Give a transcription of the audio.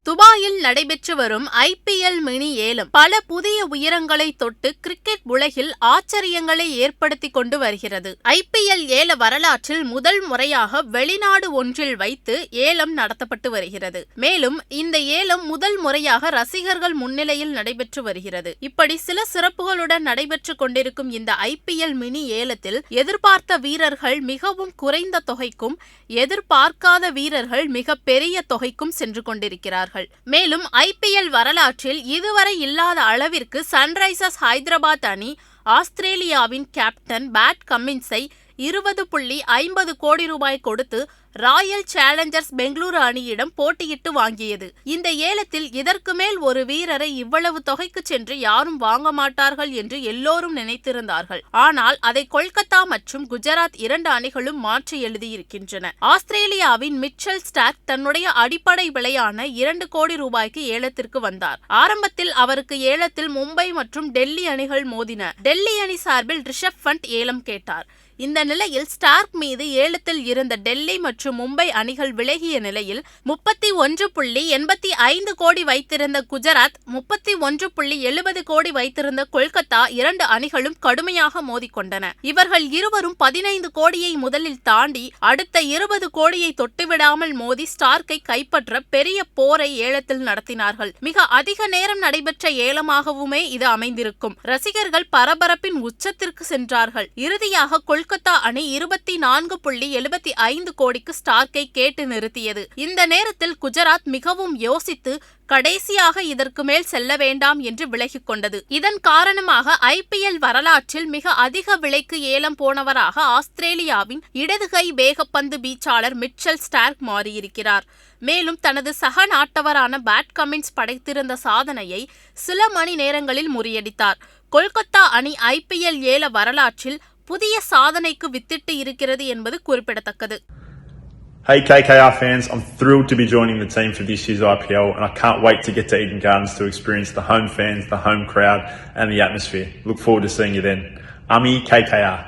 துபாயில் நடைபெற்று வரும் IPL மினி ஏலம் பல புதிய உயரங்களை தொட்டு கிரிக்கெட் உலகில் ஆச்சரியங்களை ஏற்படுத்தி கொண்டு வருகிறது. IPL ஏல வரலாற்றில் முதல் முறையாக வெளிநாடு ஒன்றில் வைத்து ஏலம் நடத்தப்பட்டு வருகிறது. மேலும் இந்த ஏலம் முதல் முறையாக ரசிகர்கள் முன்னிலையில் நடைபெற்று வருகிறது. இப்படி சில சிறப்புகளுடன் நடைபெற்று கொண்டிருக்கும் இந்த IPL மினி ஏலத்தில் எதிர்பார்த்த வீரர்கள் மிகவும் குறைந்த தொகைக்கும் எதிர்பார்க்காத வீரர்கள் மிக பெரிய தொகைக்கும் சென்று கொண்டிருக்கிறார்கள். மேலும் IPL வரலாற்றில் இதுவரை இல்லாத அளவிற்கு சன்ரைசர்ஸ் ஹைதராபாத் அணி ஆஸ்திரேலியாவின் கேப்டன் பேட் கமின்ஸை 20.50 கோடி ரூபாய் கொடுத்து ராயல் சேலஞ்சர்ஸ் பெங்களூரு அணியிடம் போட்டியிட்டு வாங்கியது. இந்த ஏலத்தில் இதற்கு மேல் ஒரு வீரரை இவ்வளவு தொகைக்கு சென்று யாரும் வாங்க மாட்டார்கள் என்று எல்லோரும் நினைத்திருந்தார்கள். ஆனால் அதை கொல்கத்தா மற்றும் குஜராத் 2 அணிகளும் மாற்றி எழுதியிருக்கின்றன. ஆஸ்திரேலியாவின் மிச்சல் ஸ்டார்க் தன்னுடைய அடிப்படை விலையான 2 கோடி ரூபாய்க்கு ஏலத்திற்கு வந்தார். ஆரம்பத்தில் அவருக்கு ஏலத்தில் மும்பை மற்றும் டெல்லி அணிகள் மோதின. டெல்லி அணி சார்பில் ரிஷப் பண்ட் ஏலம் கேட்டார். இந்த நிலையில் ஸ்டார்க் மீது ஏலத்தில் இருந்த டெல்லி மற்றும் மும்பை அணிகள் விலகிய நிலையில் 31.85 கோடி வைத்திருந்த குஜராத் 31.70 கோடி வைத்திருந்த கொல்கத்தா 2 அணிகளும் கடுமையாக மோதிக்கொண்டன. இவர்கள் இருவரும் 15 கோடியை முதலில் தாண்டி அடுத்த 20 கோடியை தொட்டுவிடாமல் மோதி ஸ்டார்க்கை கைப்பற்ற பெரிய போரை ஏலத்தில் நடத்தினார்கள். மிக அதிக நேரம் நடைபெற்ற ஏலமாகவுமே இது அமைந்திருக்கும். ரசிகர்கள் பரபரப்பின் உச்சத்திற்கு சென்றார்கள். இறுதியாக கொல்கத்தா அணி 24.75 கோடிக்கு ஸ்டார்க்கை கேட்டு நிறுத்தியது. இந்த நேரத்தில் குஜராத் மிகவும் யோசித்து கடைசியாக இதற்கு மேல் செல்ல வேண்டாம் என்று விலகிக் கொண்டது. இதன் காரணமாக IPL வரலாற்றில் மிக அதிக விலைக்கு ஏலம் போனவராக ஆஸ்திரேலியாவின் இடதுகை வேகப்பந்து வீச்சாளர் மிச்சல் ஸ்டார்க் மாறியிருக்கிறார். மேலும் தனது சக நாட்டவரான பேட் கமின்ஸ் படைத்திருந்த சாதனையை சில மணி நேரங்களில் முறியடித்தார். கொல்கத்தா அணி IPL ஏல வரலாற்றில் புதிய சாதனைக்கு வித்திட்டு இருக்கிறது என்பது குறிப்பிடத்தக்கது. Hey KKR fans, I'm thrilled to be joining the team for this year's IPL and I can't wait to get to Eden Gardens to experience the home fans, the home crowd and the atmosphere. Look forward to seeing you then. Ami KKR.